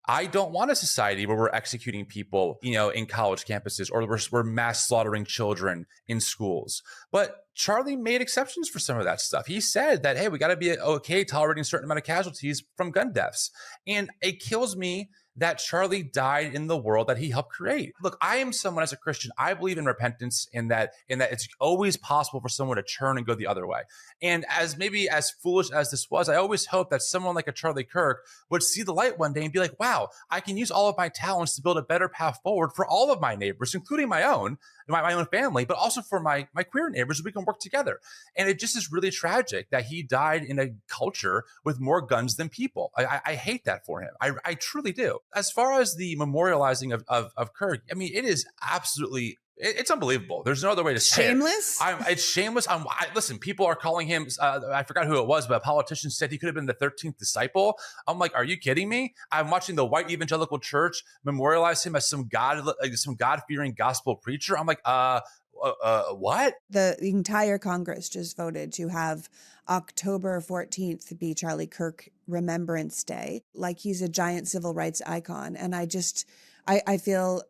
I don't want a society where we're executing people, in college campuses, or we're mass slaughtering children in schools. But Charlie made exceptions for some of that stuff. He said that, hey, we got to be okay tolerating a certain amount of casualties from gun deaths. And it kills me that Charlie died in the world that he helped create. Look, I am someone as a Christian, I believe in repentance in that it's always possible for someone to turn and go the other way. And as maybe as foolish as this was, I always hope that someone like a Charlie Kirk would see the light one day and be like, wow, I can use all of my talents to build a better path forward for all of my neighbors, including my own family, but also for my queer neighbors. We can work together. And it just is really tragic that he died in a culture with more guns than people. I hate that for him. I truly do. As far as the memorializing of Kirk, I mean, it is absolutely, it's unbelievable. There's no other way to say shameless. It's shameless. Listen, people are calling him, I forgot who it was, but a politician said he could have been the 13th disciple. I'm like, are you kidding me? I'm watching the white evangelical church memorialize him as some God-fearing gospel preacher. I'm like, what? The entire Congress just voted to have October 14th be Charlie Kirk Remembrance Day. Like he's a giant civil rights icon. And I feel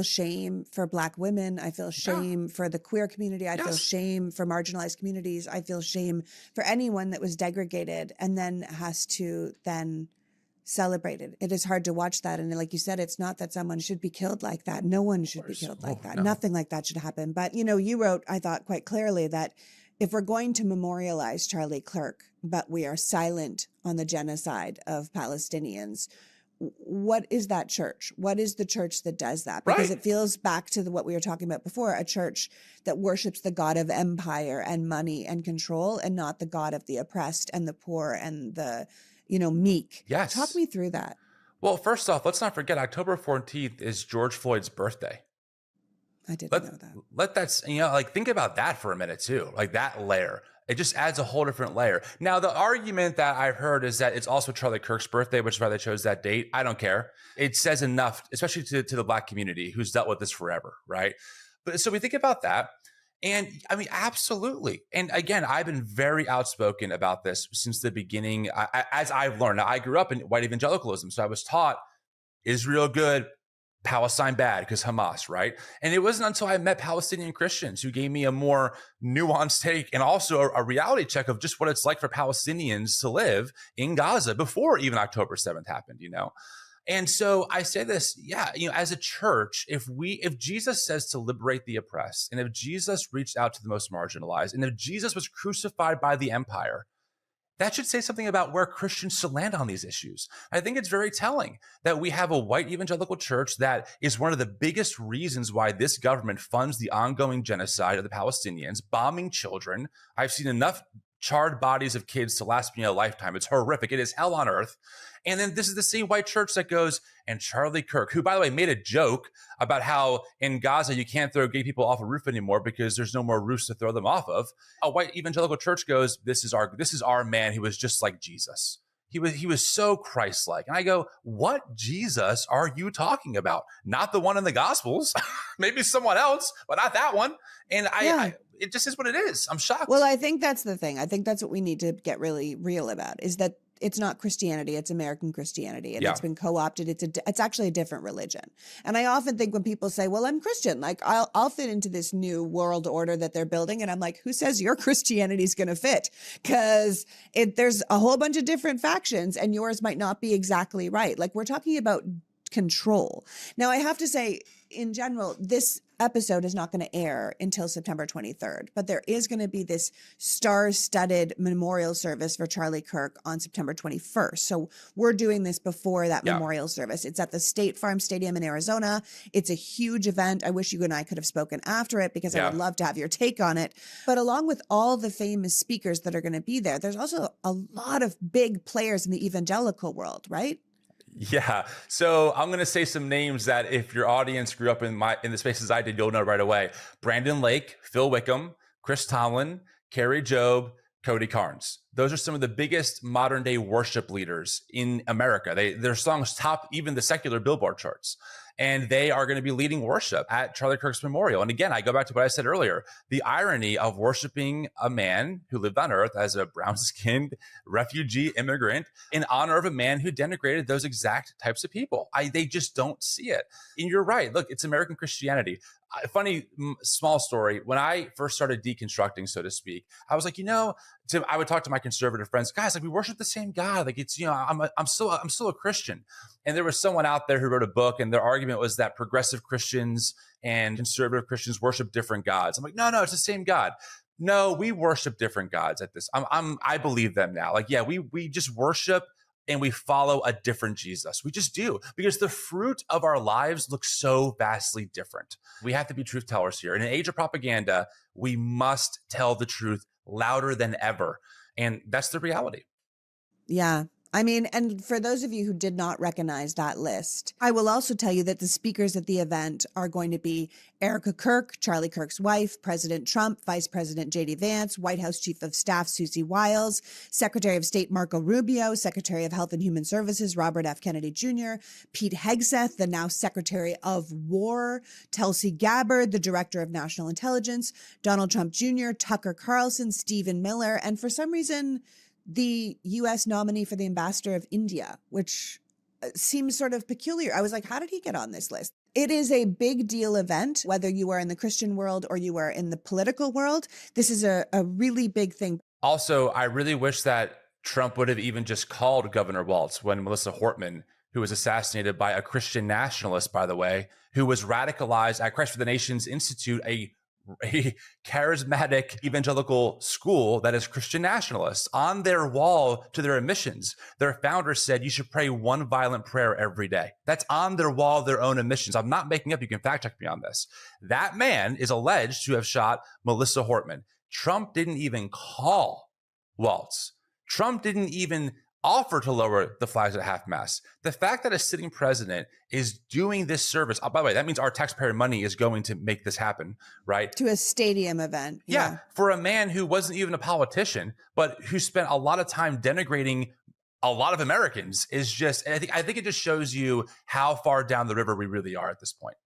shame for Black women. I feel shame for the queer community. I feel shame for marginalized communities. I feel shame for anyone that was degraded and then has to then celebrate it. It is hard to watch that. And like you said, it's not that someone should be killed like that. No one should be killed like that. No. Nothing like that should happen. But, you wrote, I thought quite clearly that if we're going to memorialize Charlie Kirk, but we are silent on the genocide of Palestinians, what is that church? What is the church that does that? Because it feels back to what we were talking about before, a church that worships the God of empire and money and control and not the God of the oppressed and the poor and the, meek. Yes. Talk me through that. Well, first off, let's not forget October 14th is George Floyd's birthday. I didn't know that. Think about that for a minute too. Like that layer. It just adds a whole different layer. Now, the argument that I've heard is that it's also Charlie Kirk's birthday, which is why they chose that date. I don't care. It says enough, especially to the Black community who's dealt with this forever, right? But so we think about that. And I mean, absolutely. And again, I've been very outspoken about this since the beginning. As I've learned, now, I grew up in white evangelicalism. So I was taught Israel good, Palestine bad because Hamas, right? And it wasn't until I met Palestinian Christians who gave me a more nuanced take and also a reality check of just what it's like for Palestinians to live in Gaza before even October 7th happened, And so I say this, as a church, if Jesus says to liberate the oppressed, and if Jesus reached out to the most marginalized, and if Jesus was crucified by the empire, that should say something about where Christians should land on these issues. I think it's very telling that we have a white evangelical church that is one of the biggest reasons why this government funds the ongoing genocide of the Palestinians, bombing children. I've seen enough charred bodies of kids to last me a lifetime. It's horrific. It is hell on earth. And then this is the same white church that goes, and Charlie Kirk, who, by the way, made a joke about how in Gaza you can't throw gay people off a roof anymore because there's no more roofs to throw them off of. A white evangelical church goes, this is our man who was just like Jesus. He was so Christ-like. And I go, what Jesus are you talking about? Not the one in the Gospels. Maybe someone else, but not that one. And it just is what it is. I'm shocked. Well, I think that's the thing. I think that's what we need to get really real about, is that it's not Christianity, it's American Christianity, and it's been co-opted. It's actually a different religion. And I often think when people say, well, I'm Christian, like I'll fit into this new world order that they're building. And I'm like, who says your Christianity is going to fit? Because there's a whole bunch of different factions and yours might not be exactly right. Like we're talking about control. Now, I have to say, in general, this episode is not going to air until September 23rd, but there is going to be this star-studded memorial service for Charlie Kirk on September 21st. So we're doing this before that memorial service. It's at the State Farm Stadium in Arizona. It's a huge event. I wish you and I could have spoken after it because I would love to have your take on it. But along with all the famous speakers that are going to be there, there's also a lot of big players in the evangelical world, right? Yeah. So I'm going to say some names that if your audience grew up in the spaces I did, you'll know right away. Brandon Lake, Phil Wickham, Chris Tomlin, Carrie Job, Cody Carnes. Those are some of the biggest modern day worship leaders in America. Their songs top even the secular Billboard charts. And they are going to be leading worship at Charlie Kirk's memorial. And again, I go back to what I said earlier, the irony of worshiping a man who lived on earth as a brown-skinned refugee immigrant in honor of a man who denigrated those exact types of people. They just don't see it. And you're right. Look, it's American Christianity. funny small story. When I first started deconstructing, so to speak, I was like, I would talk to my conservative friends, guys, like we worship the same God. Like it's, I'm still a Christian. And there was someone out there who wrote a book, and their argument was that progressive Christians and conservative Christians worship different gods. I'm like, no, it's the same God. No, we worship different gods at this. I believe them now. Like, yeah, we just worship and we follow a different Jesus. We just do, because the fruit of our lives looks so vastly different. We have to be truth tellers here. In an age of propaganda, we must tell the truth louder than ever. And that's the reality. Yeah. I mean, and for those of you who did not recognize that list, I will also tell you that the speakers at the event are going to be Erica Kirk, Charlie Kirk's wife, President Trump, Vice President J.D. Vance, White House Chief of Staff Susie Wiles, Secretary of State Marco Rubio, Secretary of Health and Human Services Robert F. Kennedy Jr., Pete Hegseth, the now Secretary of War, Tulsi Gabbard, the Director of National Intelligence, Donald Trump Jr., Tucker Carlson, Stephen Miller, and for some reason, the U.S. nominee for the ambassador of India, which seems sort of peculiar. I was like, how did he get on this list? It is a big deal event, whether you are in the Christian world or you are in the political world. This is a really big thing. Also, I really wish that Trump would have even just called Governor Walz when Melissa Hortman, who was assassinated by a Christian nationalist, by the way, who was radicalized at Christ for the Nations Institute, a charismatic evangelical school that is Christian nationalists. On their wall to their admissions, their founder said you should pray one violent prayer every day. That's on their wall, their own admissions. I'm not making up. You can fact check me on this. That man is alleged to have shot Melissa Hortman. Trump didn't even call Waltz. Trump didn't even offer to lower the flags at half-mast. The fact that a sitting president is doing this service, by the way, that means our taxpayer money is going to make this happen, right? To a stadium event. Yeah, for a man who wasn't even a politician, but who spent a lot of time denigrating a lot of Americans is just, I think it just shows you how far down the river we really are at this point.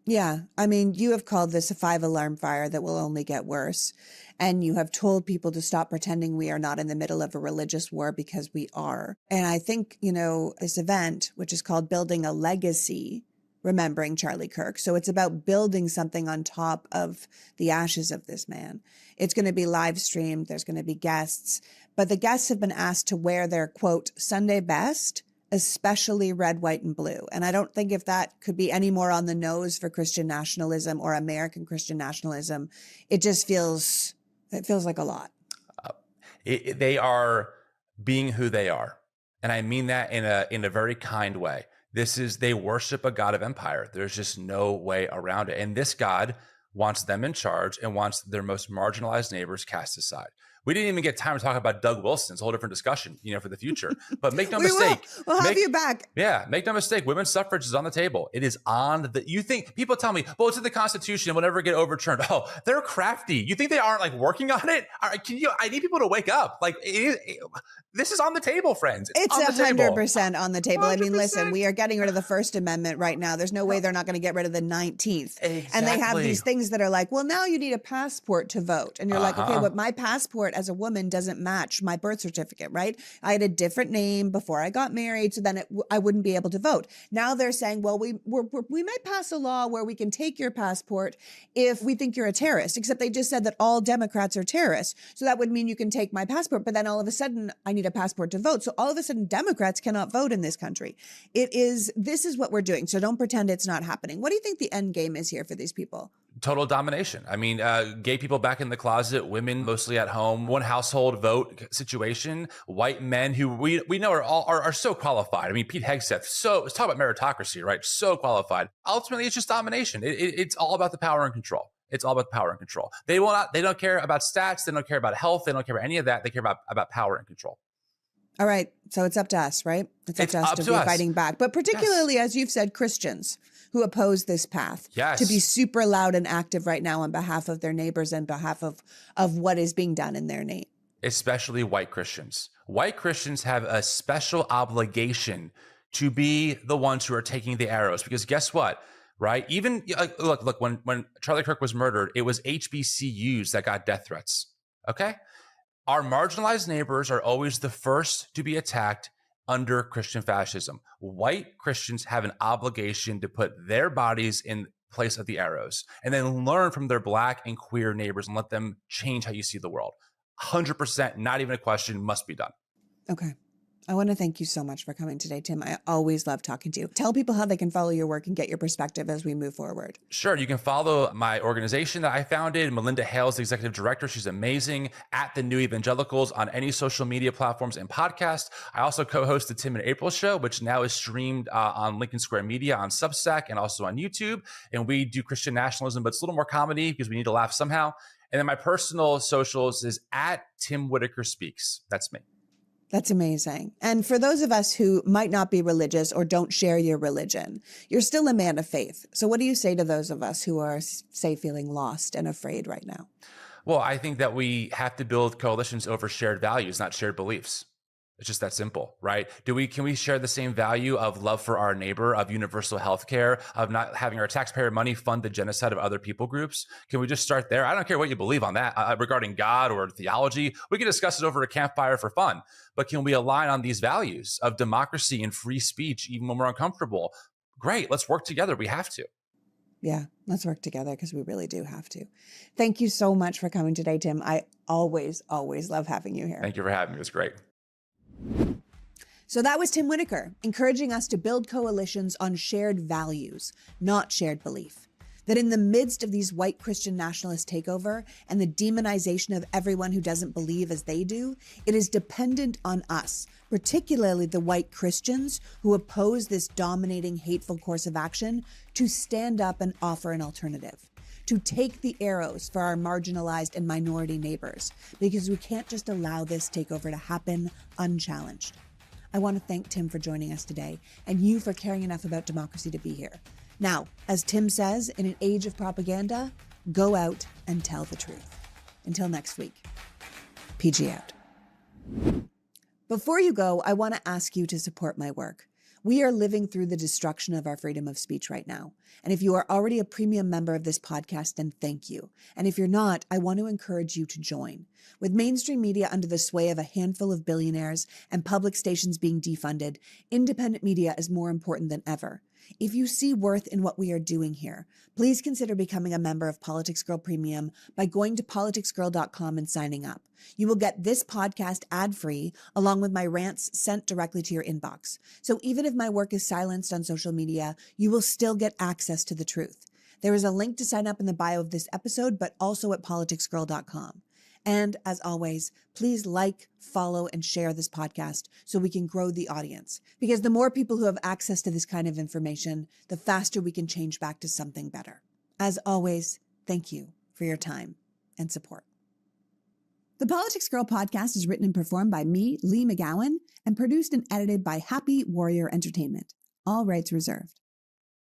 Yeah. I mean, you have called this a 5-alarm fire that will only get worse. And you have told people to stop pretending we are not in the middle of a religious war, because we are. And I think, this event, which is called Building a Legacy, remembering Charlie Kirk. So it's about building something on top of the ashes of this man. It's going to be live streamed. There's going to be guests, but the guests have been asked to wear their, quote, Sunday best, especially red, white, and blue. And I don't think if that could be any more on the nose for Christian nationalism or American Christian nationalism, it just feels like a lot. They are being who they are. And I mean that in a very kind way. They worship a God of empire. There's just no way around it. And this God wants them in charge and wants their most marginalized neighbors cast aside. We didn't even get time to talk about Doug Wilson. It's a whole different discussion, for the future. But make no mistake. We'll have you back. Yeah, make no mistake. Women's suffrage is on the table. It is on you think, people tell me, well, it's in the Constitution. It will never get overturned. Oh, they're crafty. You think they aren't working on it? All right, I need people to wake up. This is on the table, friends. It's 100% on the table. 100%. I mean, listen, we are getting rid of the First Amendment right now. There's no way they're not going to get rid of the 19th. Exactly. And they have these things that are like, well, now you need a passport to vote. And you're like, okay, but my passport as a woman doesn't match my birth certificate, right? I had a different name before I got married, so then I wouldn't be able to vote. Now they're saying, well, we might pass a law where we can take your passport if we think you're a terrorist, except they just said that all Democrats are terrorists. So that would mean you can take my passport, but then all of a sudden I need a passport to vote. So all of a sudden Democrats cannot vote in this country. This is what we're doing. So don't pretend it's not happening. What do you think the end game is here for these people? Total domination. I mean, gay people back in the closet, women mostly at home, one household vote situation, white men who we know are so qualified. I mean, Pete Hegseth, let's talk about meritocracy, right? So qualified. Ultimately, it's just domination. It's all about the power and control. It's all about power and control. They don't care about stats. They don't care about health. They don't care about any of that. They care about power and control. All right. So it's up to us, right? It's up to us to be fighting back. But particularly, as you've said, Christians who oppose this path, to be super loud and active right now on behalf of their neighbors and behalf of what is being done in their name. Especially white Christians. White Christians have a special obligation to be the ones who are taking the arrows, because guess what? Right? Even look, when Charlie Kirk was murdered, it was HBCUs that got death threats. Okay? Our marginalized neighbors are always the first to be attacked under Christian fascism. White Christians have an obligation to put their bodies in place of the arrows, and then learn from their Black and queer neighbors and let them change how you see the world. 100%, not even a question, must be done. Okay. I want to thank you so much for coming today, Tim. I always love talking to you. Tell people how they can follow your work and get your perspective as we move forward. Sure. You can follow my organization that I founded. Melinda Hale's the executive director. She's amazing. At the New Evangelicals on any social media platforms and podcast. I also co-host the Tim and April show, which now is streamed on Lincoln Square Media on Substack and also on YouTube. And we do Christian nationalism, but it's a little more comedy because we need to laugh somehow. And then my personal socials is at Tim Whitaker Speaks. That's me. That's amazing. And for those of us who might not be religious or don't share your religion, you're still a man of faith. So what do you say to those of us who are, say, feeling lost and afraid right now? Well, I think that we have to build coalitions over shared values, not shared beliefs. It's just that simple, right? Can we share the same value of love for our neighbor, of universal health care, of not having our taxpayer money fund the genocide of other people groups? Can we just start there? I don't care what you believe on that regarding God or theology. We can discuss it over a campfire for fun. But can we align on these values of democracy and free speech, even when we're uncomfortable? Great. Let's work together. We have to. Yeah, let's work together because we really do have to. Thank you so much for coming today, Tim. I always love having you here. Thank you for having me. It was great. So that was Tim Whitaker, encouraging us to build coalitions on shared values, not shared belief. That in the midst of these white Christian nationalist takeover and the demonization of everyone who doesn't believe as they do, it is dependent on us, particularly the white Christians who oppose this dominating, hateful course of action, to stand up and offer an alternative, to take the arrows for our marginalized and minority neighbors, because we can't just allow this takeover to happen unchallenged. I want to thank Tim for joining us today, and you for caring enough about democracy to be here. Now, as Tim says, in an age of propaganda, go out and tell the truth. Until next week, PG out. Before you go, I want to ask you to support my work. We are living through the destruction of our freedom of speech right now. And if you are already a premium member of this podcast, then thank you. And if you're not, I want to encourage you to join. With mainstream media under the sway of a handful of billionaires and public stations being defunded, independent media is more important than ever. If you see worth in what we are doing here, please consider becoming a member of PoliticsGirl Premium by going to PoliticsGirl.com and signing up. You will get this podcast ad-free, along with my rants sent directly to your inbox. So even if my work is silenced on social media, you will still get access to the truth. There is a link to sign up in the bio of this episode, but also at PoliticsGirl.com. And as always, please like, follow, and share this podcast so we can grow the audience. Because the more people who have access to this kind of information, the faster we can change back to something better. As always, thank you for your time and support. The Politics Girl podcast is written and performed by me, Lee McGowan, and produced and edited by Happy Warrior Entertainment. All rights reserved.